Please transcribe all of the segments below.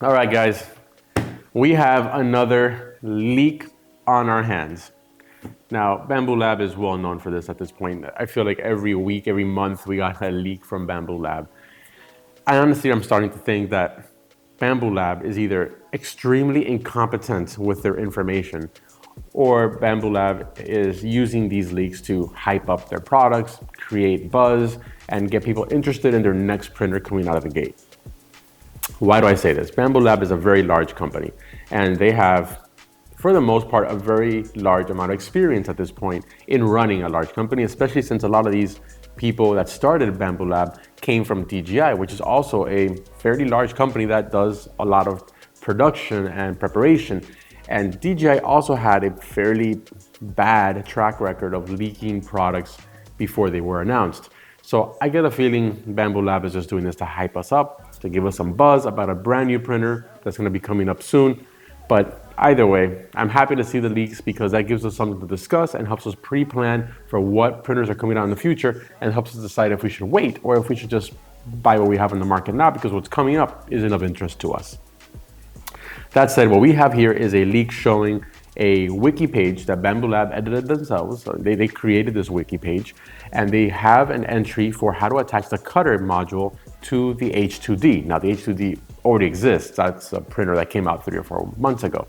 All right, guys, we have another leak on our hands. Now, Bambu Lab is well known for this at this point. I feel like every week, every month, we got a leak from Bambu Lab. I honestly am starting to think that Bambu Lab is either extremely incompetent with their information, or Bambu Lab is using these leaks to hype up their products, create buzz, and get people interested in their next printer coming out of the gate. Why do I say this? Bambu Lab is a very large company, and they have, for the most part, a very large amount of experience at this point in running a large company, especially since a lot of these people that started Bambu Lab came from DJI, which is also a fairly large company that does a lot of production and preparation. And DJI also had a fairly bad track record of leaking products before they were announced. So I get a feeling Bambu Lab is just doing this to hype us up, to give us some buzz about a brand new printer that's going to be coming up soon. But either way, I'm happy to see the leaks because that gives us something to discuss and helps us pre-plan for what printers are coming out in the future and helps us decide if we should wait or if we should just buy what we have in the market now because what's coming up isn't of interest to us. That said, what we have here is a leak showing a wiki page that Bambu Lab edited themselves. So they created this wiki page, and they have an entry for how to attach the cutter module to the H2D. Now, the H2D already exists. That's a printer that came out 3 or 4 months ago.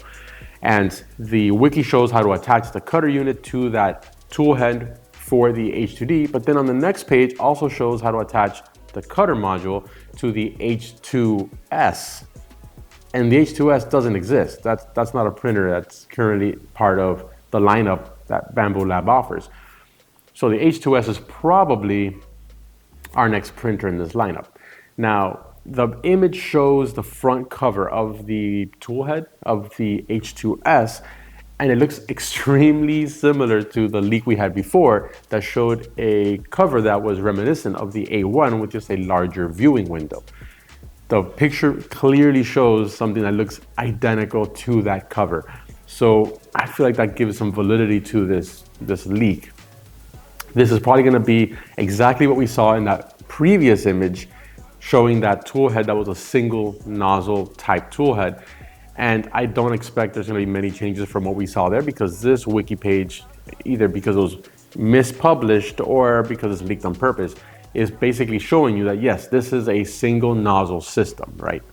And the wiki shows how to attach the cutter unit to that tool head for the H2D, but then on the next page also shows how to attach the cutter module to the H2S. And the H2S doesn't exist. That's not a printer that's currently part of the lineup that Bambu Lab offers. So the H2S is probably our next printer in this lineup. Now, the image shows the front cover of the toolhead of the H2S, and it looks extremely similar to the leak we had before that showed a cover that was reminiscent of the A1 with just a larger viewing window. The picture clearly shows something that looks identical to that cover. So I feel like that gives some validity to this leak. This is probably gonna be exactly what we saw in that previous image showing that tool head that was a single nozzle type tool head. And I don't expect there's gonna be many changes from what we saw there because this wiki page, either because it was mispublished or because it's leaked on purpose, is basically showing you that yes, this is a single nozzle system, right?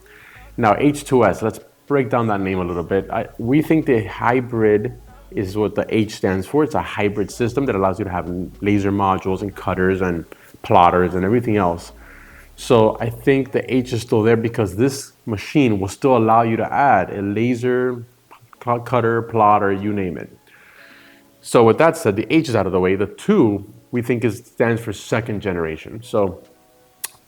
Now H2S, let's break down that name a little bit. We think the hybrid is what the H stands for. It's a hybrid system that allows you to have laser modules and cutters and plotters and everything else. So I think the H is still there because this machine will still allow you to add a laser, cutter, plotter, you name it. So with that said, the H is out of the way. The 2 we think stands for second generation. So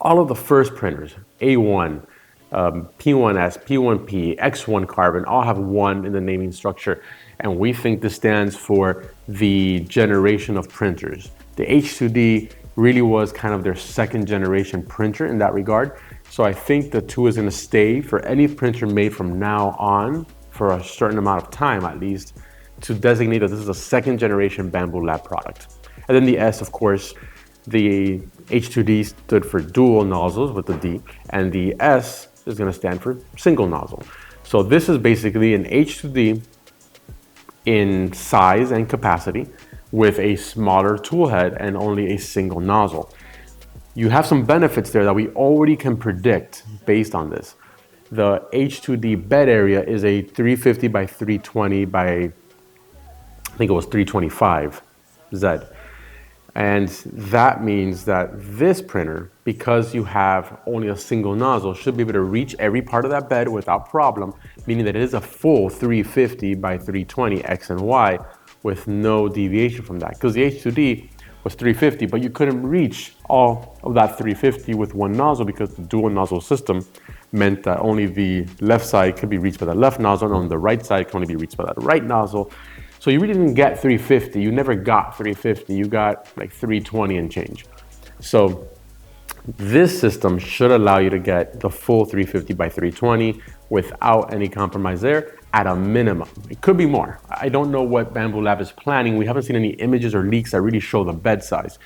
all of the first printers, A1, P1S, P1P, X1 Carbon, all have 1 in the naming structure. And we think this stands for the generation of printers. The H2D really was kind of their second generation printer in that regard. So I think the 2 is gonna stay for any printer made from now on for a certain amount of time at least to designate that this is a second generation Bambu Lab product. And then the S, of course, the H2D stood for dual nozzles with the D, and the S is going to stand for single nozzle. So this is basically an H2D in size and capacity with a smaller tool head and only a single nozzle. You have some benefits there that we already can predict based on this. The H2D bed area is a 350 by 320 by, I think it was 325 Z. And that means that this printer, because you have only a single nozzle, should be able to reach every part of that bed without problem, meaning that it is a full 350 by 320 X and Y with no deviation from that. Because the H2D was 350, but you couldn't reach all of that 350 with one nozzle because the dual nozzle system meant that only the left side could be reached by the left nozzle and on the right side can only be reached by that right nozzle. So you really didn't get 350. You never got 350. You got like 320 and change. So this system should allow you to get the full 350 by 320 without any compromise there at a minimum. It could be more. I don't know what Bambu Lab is planning. We haven't seen any images or leaks that really show the bed size.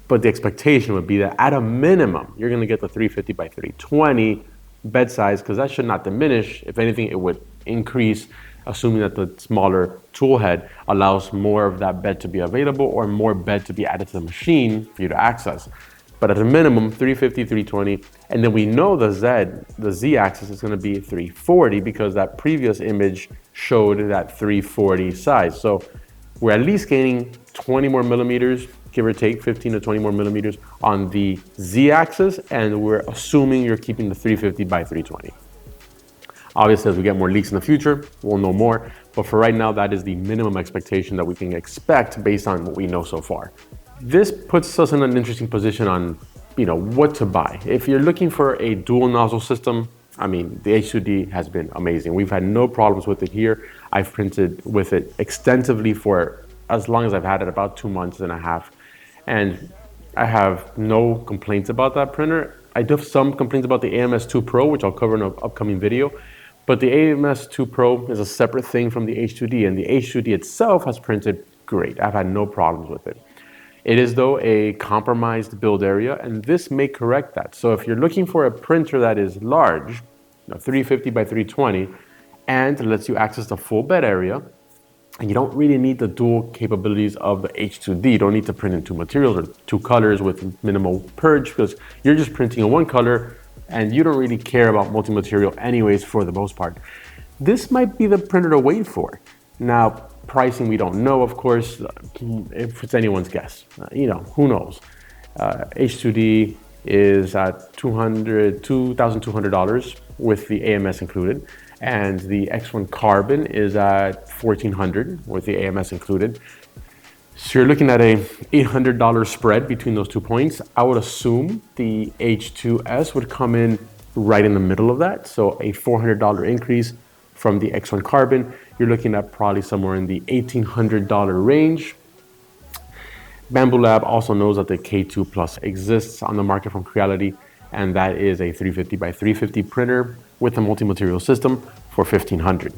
But the expectation would be that at a minimum, you're gonna get the 350 by 320 bed size, because that should not diminish. If anything, it would increase, assuming that the smaller tool head allows more of that bed to be available or more bed to be added to the machine for you to access. But at a minimum, 350, 320, and then we know the Z axis is gonna be 340 because that previous image showed that 340 size. So we're at least gaining 20 more millimeters, give or take 15 to 20 more millimeters on the Z axis, and we're assuming you're keeping the 350 by 320. Obviously, as we get more leaks in the future, we'll know more, but for right now, that is the minimum expectation that we can expect based on what we know so far. This puts us in an interesting position on, what to buy. If you're looking for a dual nozzle system, I mean, the H2D has been amazing. We've had no problems with it here. I've printed with it extensively for as long as I've had it, about 2 months and a half. And I have no complaints about that printer. I do have some complaints about the AMS2 Pro, which I'll cover in an upcoming video. But the AMS2 Pro is a separate thing from the H2D, and the H2D itself has printed great. I've had no problems with it. It is, though, a compromised build area, and this may correct that. So if you're looking for a printer that is large, 350 by 320, and lets you access the full bed area, and you don't really need the dual capabilities of the H2D. You don't need to print in two materials or two colors with minimal purge, because you're just printing in one color, and you don't really care about multi-material anyways for the most part. This might be the printer to wait for. Now, pricing we don't know, of course, if it's anyone's guess. Who knows? H2D is at $2,200 with the AMS included, and the X1 Carbon is at $1,400 with the AMS included. So you're looking at a $800 spread between those 2 points. I would assume the H2S would come in right in the middle of that, so a $400 increase from the X1 Carbon. You're looking at probably somewhere in the $1,800 range. Bambu Lab also knows that the K2 Plus exists on the market from Creality, and that is a 350 by 350 printer with a multi-material system for $1,500.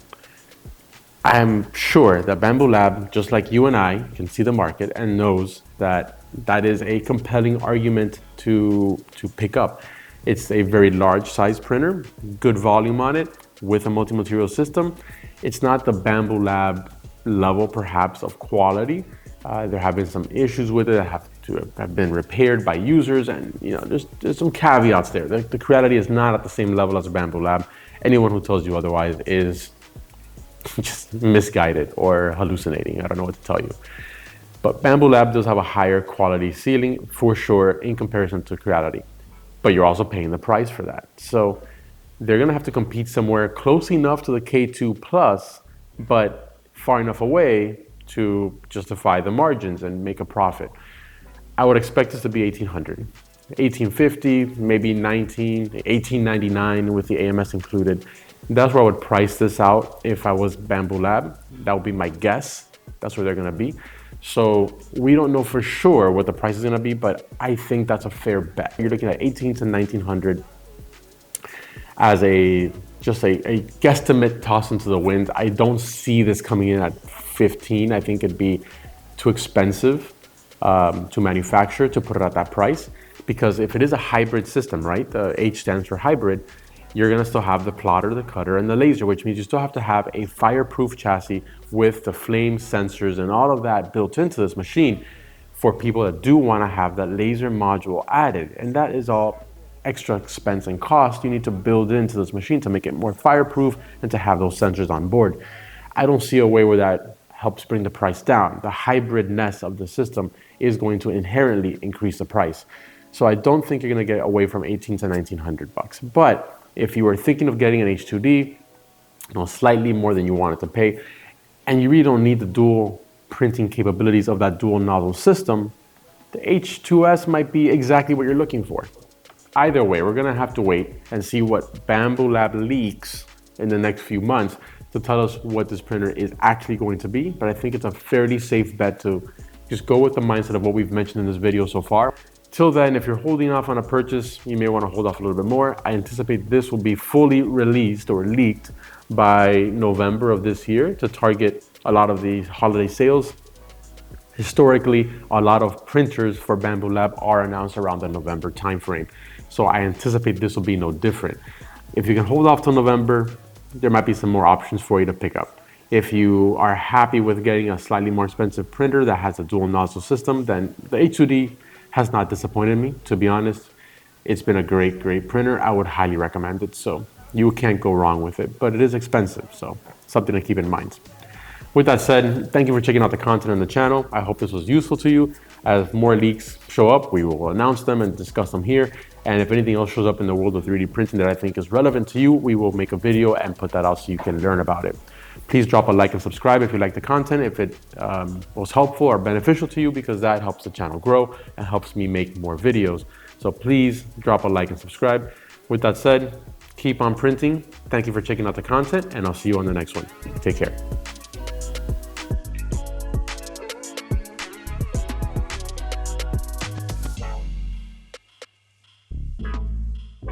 I'm sure that Bambu Lab, just like you and I, can see the market and knows that that is a compelling argument to pick up. It's a very large size printer, good volume on it, with a multi-material system. It's not the Bambu Lab level, perhaps, of quality. There have been some issues with it that have been repaired by users, and there's some caveats there. The Creality is not at the same level as a Bambu Lab. Anyone who tells you otherwise is just misguided or hallucinating. I don't know what to tell you. But Bambu Lab does have a higher quality ceiling for sure in comparison to Creality. But you're also paying the price for that. So they're gonna have to compete somewhere close enough to the K2 Plus, but far enough away to justify the margins and make a profit. I would expect this to be $1,800. $1,850, maybe $1,899 with the AMS included. That's where I would price this out if I was Bambu Lab. That would be my guess. That's where they're gonna be. So we don't know for sure what the price is gonna be, but I think that's a fair bet. You're looking at $1,800 to $1,900 as just a guesstimate toss into the wind. I don't see this coming in at 15. I think it'd be too expensive to manufacture to put it at that price, because if it is a hybrid system, right? The H stands for hybrid. You're gonna still have the plotter, the cutter, and the laser, which means you still have to have a fireproof chassis with the flame sensors and all of that built into this machine for people that do wanna have that laser module added. And that is all extra expense and cost you need to build into this machine to make it more fireproof and to have those sensors on board. I don't see a way where that helps bring the price down. The hybridness of the system is going to inherently increase the price. So I don't think you're gonna get away from $1,800 to $1,900. But if you were thinking of getting an H2D, slightly more than you wanted to pay, and you really don't need the dual printing capabilities of that dual nozzle system, the H2S might be exactly what you're looking for. Either way, we're gonna have to wait and see what Bambu Lab leaks in the next few months to tell us what this printer is actually going to be. But I think it's a fairly safe bet to just go with the mindset of what we've mentioned in this video so far. Till then, if you're holding off on a purchase, you may want to hold off a little bit more. I anticipate this will be fully released or leaked by November of this year to target a lot of the holiday sales. Historically, a lot of printers for Bambu Lab are announced around the November timeframe. So I anticipate this will be no different. If you can hold off till November, there might be some more options for you to pick up. If you are happy with getting a slightly more expensive printer that has a dual nozzle system, then the H2D has not disappointed me, to be honest. It's been a great, great printer. I would highly recommend it. So you can't go wrong with it, but it is expensive. So something to keep in mind. With that said, thank you for checking out the content on the channel. I hope this was useful to you. As more leaks show up, we will announce them and discuss them here. And if anything else shows up in the world of 3D printing that I think is relevant to you, we will make a video and put that out so you can learn about it. Please drop a like and subscribe if you like the content, if it was helpful or beneficial to you, because that helps the channel grow and helps me make more videos. So please drop a like and subscribe. With that said, keep on printing. Thank you for checking out the content, and I'll see you on the next one. Take care.